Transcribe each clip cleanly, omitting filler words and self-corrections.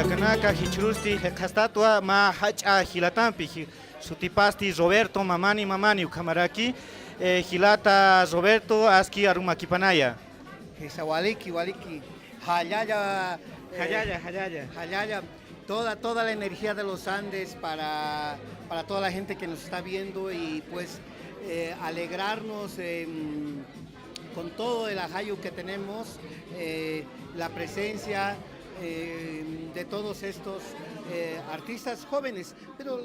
Yakanaka, Hichrusti, Hekastatua, Ma Hacha, Hilatampi, Sutipasti, Roberto, Mamani, Ukamaraki, Hilata, Roberto, Aski, Arumakipanaya. Waliki, Hayaya, Hayaya. toda la energía de los Andes para toda la gente que nos está viendo y pues alegrarnos con todo el ajayo que tenemos, la presencia de todos estos artistas jóvenes, pero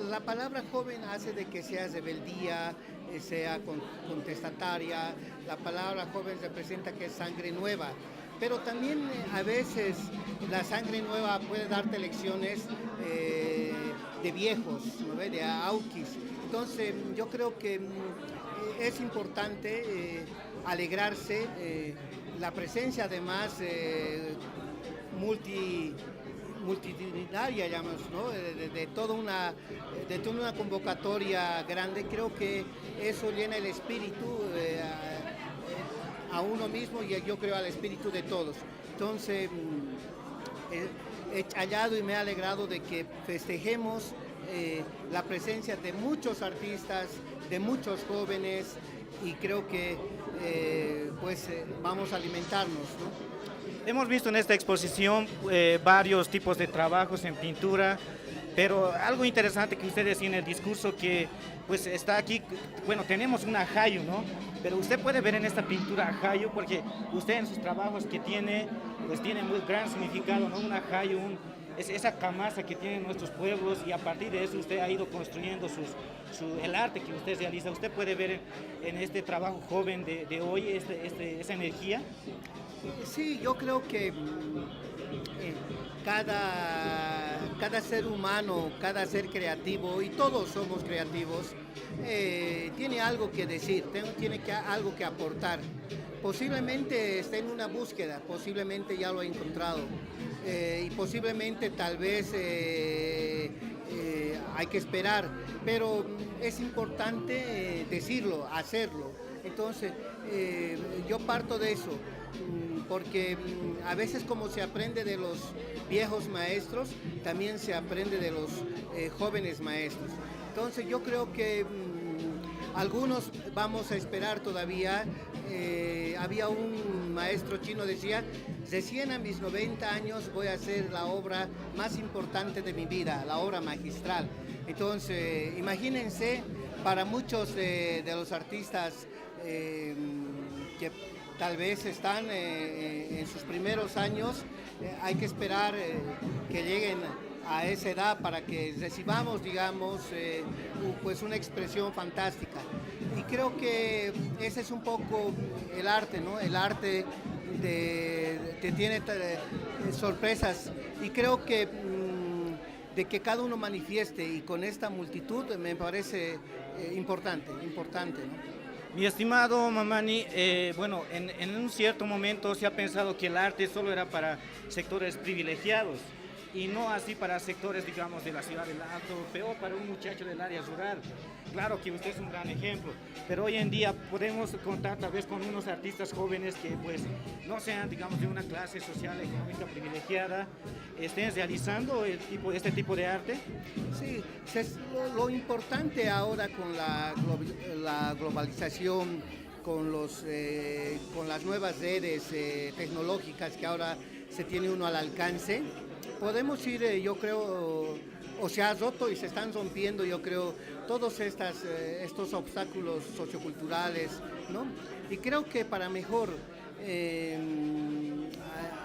la palabra joven hace de que sea rebeldía, sea contestataria, la palabra joven representa que es sangre nueva, pero también a veces la sangre nueva puede darte lecciones de viejos, ¿no? De auquis. Entonces yo creo que es importante alegrarse, la presencia además multitudinaria, llamamos, ¿no? de toda una convocatoria grande. Creo que eso llena el espíritu a uno mismo y yo creo al espíritu de todos. Entonces he hallado y me he alegrado de que festejemos la presencia de muchos artistas, de muchos jóvenes, y creo que vamos a alimentarnos, ¿no? Hemos visto en esta exposición varios tipos de trabajos en pintura, pero algo interesante que usted decía en el discurso que pues está aquí, bueno, tenemos un ajayo, ¿no? Pero usted puede ver en esta pintura ajayo porque usted en sus trabajos que tiene, pues tiene muy gran significado, ¿no? Un ajayo, es esa camasa que tienen nuestros pueblos y a partir de eso usted ha ido construyendo el arte que usted realiza. Usted puede ver en este trabajo joven de hoy esa energía. Sí, yo creo que cada ser humano, cada ser creativo, y todos somos creativos, tiene algo que decir, tiene algo que aportar. Posiblemente está en una búsqueda, posiblemente ya lo ha encontrado, y posiblemente tal vez hay que esperar, pero es importante decirlo, hacerlo. Entonces, yo parto de eso, porque a veces como se aprende de los viejos maestros, también se aprende de los jóvenes maestros. Entonces yo creo que algunos vamos a esperar todavía. Había un maestro chino decía, recién a mis 90 años voy a hacer la obra más importante de mi vida, la obra magistral. Entonces, imagínense, para muchos de los artistas que tal vez están en sus primeros años, hay que esperar que lleguen a esa edad para que recibamos, digamos, pues una expresión fantástica. Y creo que ese es un poco el arte, ¿no? El arte te tiene sorpresas y creo que de que cada uno manifieste y con esta multitud me parece importante, ¿no? Mi estimado Mamani, bueno, en un cierto momento se ha pensado que el arte solo era para sectores privilegiados y no así para sectores, digamos, de la ciudad del Alto, peor para un muchacho del área rural. Claro que usted es un gran ejemplo, pero hoy en día podemos contar tal vez con unos artistas jóvenes que pues no sean, digamos, de una clase social económica privilegiada, estén realizando este tipo de arte. Sí, lo importante ahora con la globalización, con las nuevas redes tecnológicas que ahora se tiene uno al alcance, podemos ir, yo creo, o se ha roto y se están rompiendo, yo creo, todos estos obstáculos socioculturales, ¿no? Y creo que para mejor,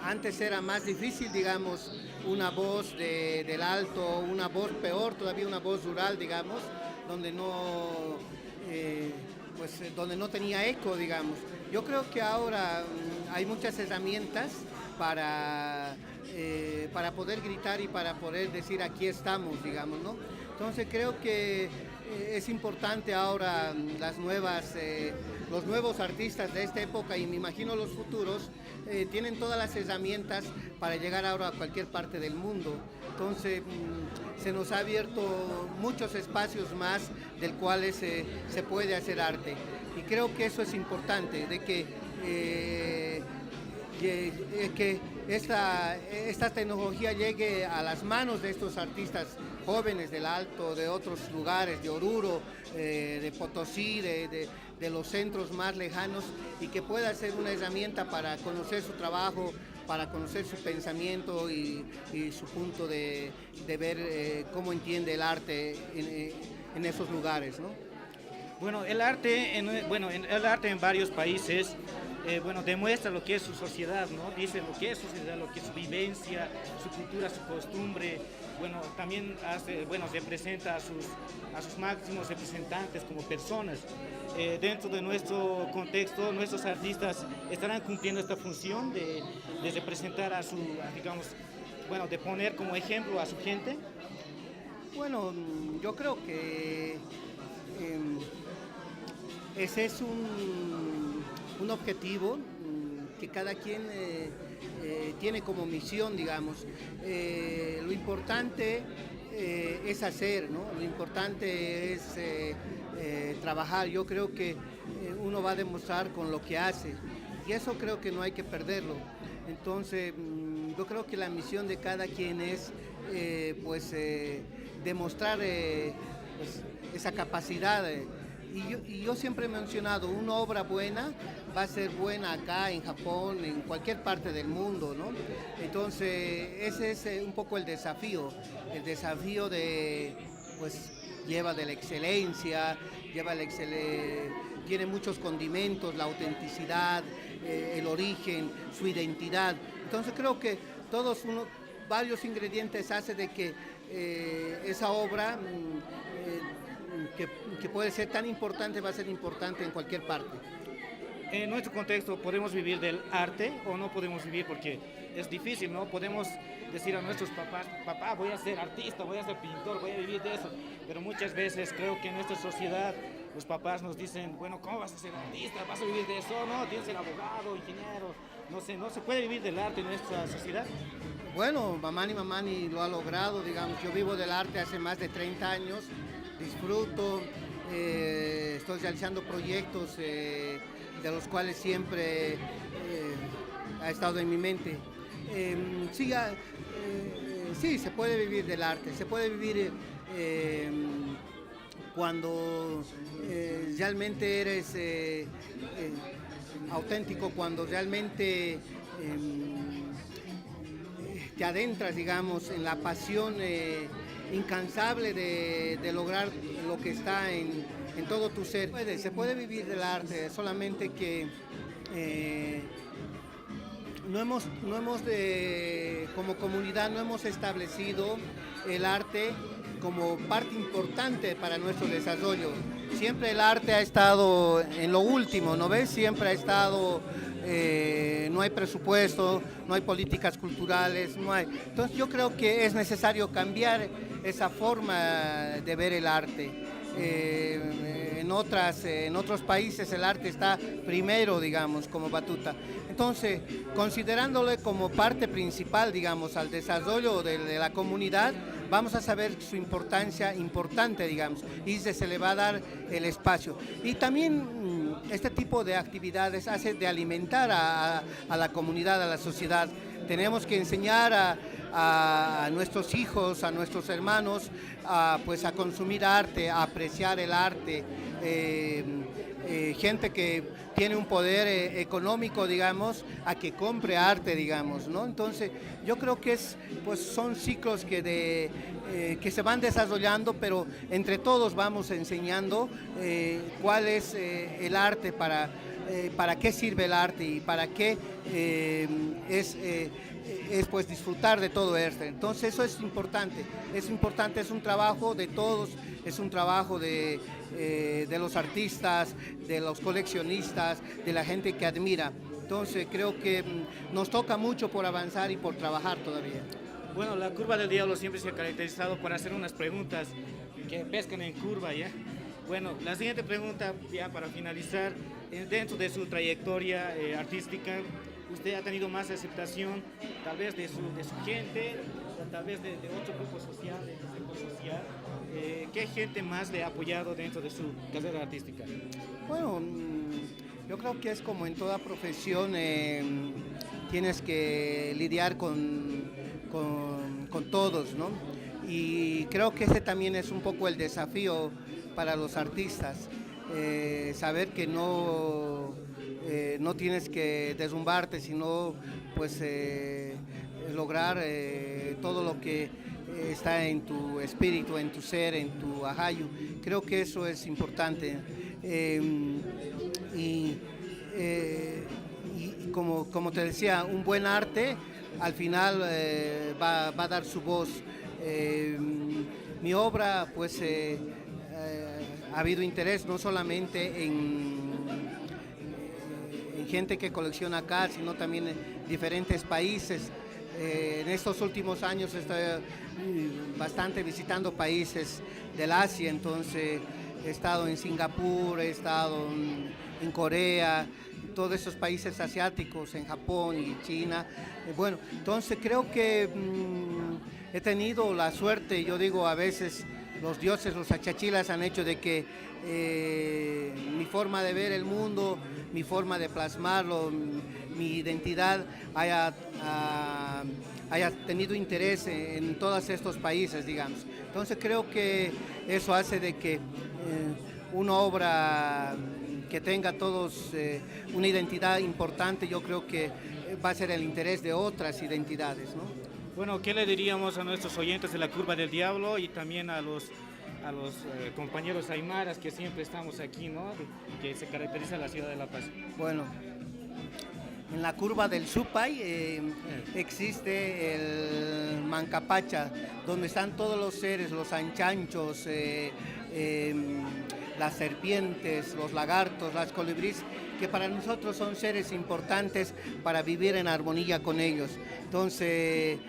antes era más difícil, digamos, una voz del alto, una voz peor, todavía una voz rural, digamos, donde donde no tenía eco, digamos. Yo creo que ahora hay muchas herramientas para poder gritar y para poder decir aquí estamos, digamos, ¿no? Entonces creo que es importante ahora los nuevos artistas de esta época y me imagino los futuros tienen todas las herramientas para llegar ahora a cualquier parte del mundo. Entonces se nos ha abierto muchos espacios más del cuales se puede hacer arte y creo que eso es importante, de que esta tecnología llegue a las manos de estos artistas jóvenes del Alto, de otros lugares, de Oruro, de Potosí, de los centros más lejanos, y que pueda ser una herramienta para conocer su trabajo, para conocer su pensamiento y su punto de ver cómo entiende el arte en esos lugares, ¿no? Bueno, el arte en varios países demuestra lo que es su sociedad, ¿no? Dice lo que es su sociedad, lo que es su vivencia, su cultura, su costumbre. Bueno, también representa a sus máximos representantes como personas. Dentro de nuestro contexto, nuestros artistas estarán cumpliendo esta función de representar de poner como ejemplo a su gente. Bueno, yo creo que ese es un objetivo que cada quien tiene como misión, digamos. Lo importante es hacer, ¿no? Lo importante es trabajar. Yo creo que uno va a demostrar con lo que hace, y eso creo que no hay que perderlo. Entonces, yo creo que la misión de cada quien es demostrar pues, esa capacidad. Y yo siempre he mencionado, una obra buena va a ser buena acá, en Japón, en cualquier parte del mundo, ¿no? Entonces, ese es un poco el desafío lleva de la excelencia, tiene muchos condimentos, la autenticidad, el origen, su identidad. Entonces, creo que varios ingredientes hace de que esa obra que puede ser tan importante, va a ser importante en cualquier parte. En nuestro contexto, ¿podemos vivir del arte o no podemos vivir? Porque es difícil, ¿no? Podemos decir a nuestros papás, papá, voy a ser artista, voy a ser pintor, voy a vivir de eso. Pero muchas veces creo que en nuestra sociedad los papás nos dicen, bueno, ¿cómo vas a ser artista? ¿Vas a vivir de eso? No, tienes que ser abogado, ingeniero. No se puede vivir del arte en nuestra sociedad. Bueno, Mamani lo ha logrado, digamos. Yo vivo del arte hace más de 30 años. Disfruto, estoy realizando proyectos de los cuales siempre ha estado en mi mente. Sí, se puede vivir del arte, se puede vivir cuando realmente eres auténtico, cuando realmente te adentras, digamos, en la pasión incansable de lograr lo que está en todo tu ser. Se puede vivir del arte, solamente que como comunidad no hemos establecido el arte como parte importante para nuestro desarrollo. Siempre el arte ha estado en lo último, ¿no ves? Siempre ha estado, no hay presupuesto, no hay políticas culturales, no hay. Entonces yo creo que es necesario cambiar esa forma de ver el arte. En otros países el arte está primero, digamos, como batuta. Entonces, considerándolo como parte principal, digamos, al desarrollo de la comunidad, vamos a saber su importancia importante, digamos, y se le va a dar el espacio. Y también este tipo de actividades hace de alimentar a la comunidad, a la sociedad. Tenemos que enseñar a nuestros hijos, a nuestros hermanos, a consumir arte, a apreciar el arte. Gente que tiene un poder económico, digamos, a que compre arte, digamos, ¿no? Entonces, yo creo que son ciclos que se van desarrollando, pero entre todos vamos enseñando cuál es el arte, para qué sirve el arte y para qué es disfrutar de todo esto. Entonces eso es importante, es un trabajo de todos, es un trabajo de los artistas, de los coleccionistas, de la gente que admira. Entonces creo que nos toca mucho por avanzar y por trabajar todavía. Bueno, la Curva del Diablo siempre se ha caracterizado por hacer unas preguntas que pescan en curva, ¿ya? Bueno, la siguiente pregunta, ya para finalizar, dentro de su trayectoria artística, ¿usted ha tenido más aceptación tal vez de su gente, tal vez de otro grupo social, del sector social? ¿Qué gente más le ha apoyado dentro de su carrera artística? Bueno, yo creo que es como en toda profesión, tienes que lidiar con todos, ¿no? Y creo que ese también es un poco el desafío para los artistas, saber que no tienes que derrumbarte, sino pues lograr todo lo que está en tu espíritu, en tu ser, en tu ajayu. Creo que eso es importante. Y como te decía, un buen arte al final va a dar su voz. Mi obra, pues, ha habido interés no solamente en gente que colecciona acá, sino también en diferentes países. En estos últimos años estoy bastante visitando países del Asia, entonces he estado en Singapur, he estado en Corea, todos esos países asiáticos, en Japón y China. Bueno, entonces creo que he tenido la suerte, yo digo, a veces los dioses, los achachilas han hecho de que mi forma de ver el mundo, mi forma de plasmarlo, mi identidad haya tenido interés en todos estos países, digamos. Entonces creo que eso hace de que una obra que tenga todos una identidad importante, yo creo que va a ser el interés de otras identidades, ¿no? Bueno, ¿qué le diríamos a nuestros oyentes de la Curva del Diablo y también a los compañeros aymaras que siempre estamos aquí, ¿no? Que se caracteriza la ciudad de La Paz? Bueno, en la Curva del Supay existe el Mancapacha, donde están todos los seres, los anchanchos, las serpientes, los lagartos, las colibríes, que para nosotros son seres importantes para vivir en armonía con ellos. Entonces,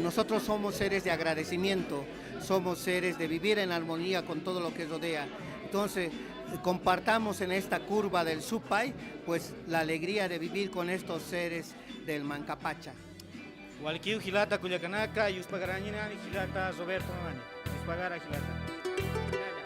nosotros somos seres de agradecimiento, somos seres de vivir en armonía con todo lo que rodea. Entonces, compartamos en esta curva del Supay, pues la alegría de vivir con estos seres del Mancapacha. Walkiu Gilata Culiacanaca, Yuspagarañina, Gilata Roberto Mani, Yuspagara Gilata.